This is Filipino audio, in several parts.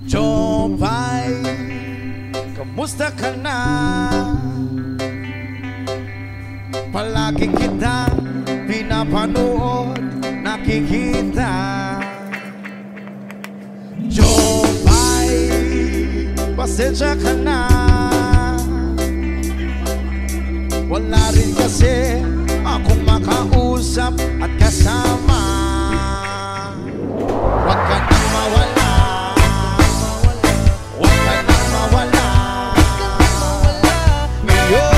Jopay, kamusta ka na? Palagi kitang pinapanood, nakikita. Jopay, pasensya ka na. Wala rin kasi akong makausap at kasama. Huwag ka nang mawala, huwag ka nang mawala. Ngayon,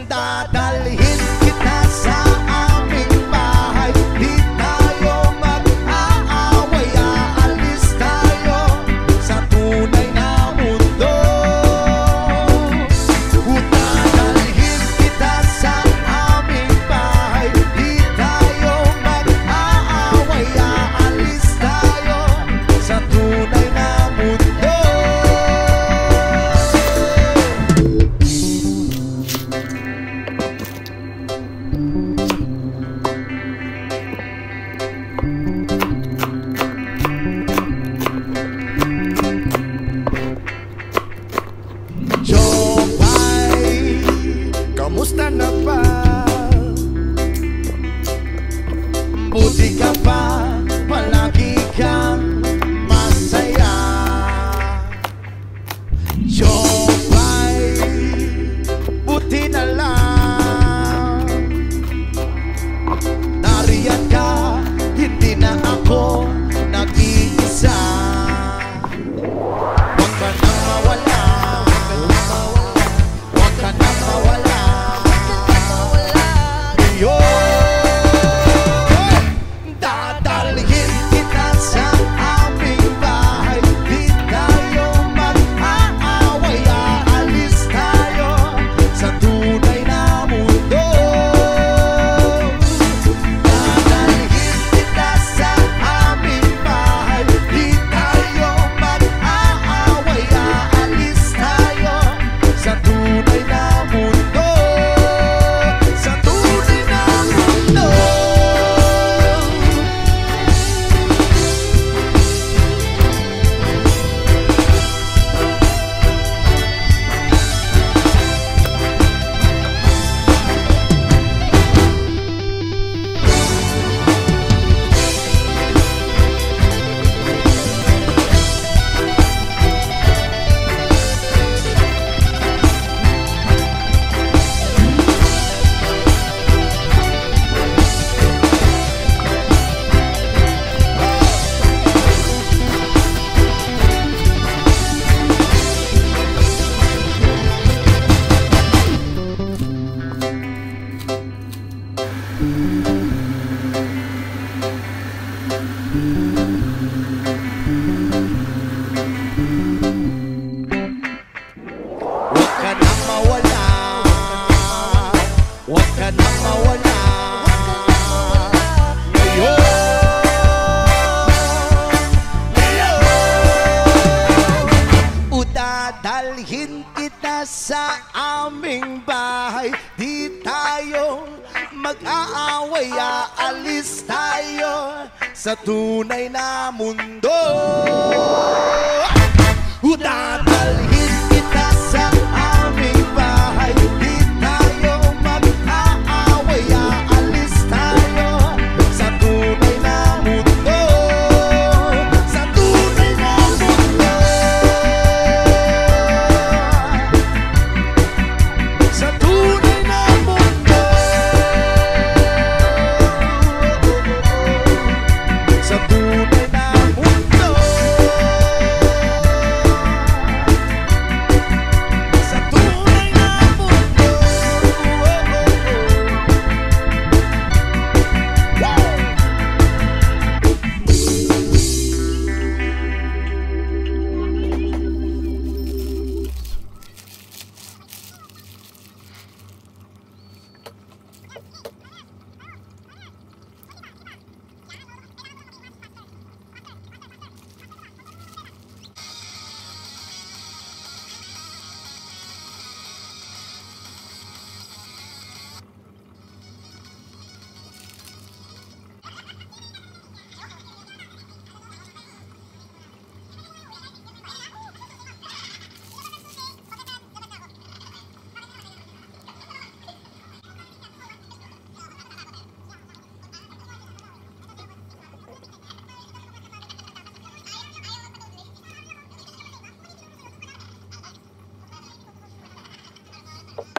dadalhin kita sa aming bahay. Di tayo mag-aaway, aalis tayo sa tunay na mundo. Dadalhin kita sa aming bahay. Di tayo mag-aaway, aalis tayo sa tunay na mundo. Jopay, kamusta na ba? Buti ka pa, palagi kang masaya. Jopay, buti na lang nariyan ka, hindi na ako nag-iisa. Huwag ka nang mawala, huwag ka nang mawala. Ngayon, dadalhin kita sa aming bahay. Di tayo mag-aaway, aalis tayo sa tunay na mundo. Dadalhin kita sa aming bahay. Di tayo mag-aaway, aalis tayo sa tunay na mundo. Sa tunay na mundo. Huwag ka nang mawala, huwag ka nang mawala. Ngayon, dadalhin kita sa aming bahay. Di tayo mag-aaway, aalis tayo sa tunay na mundo.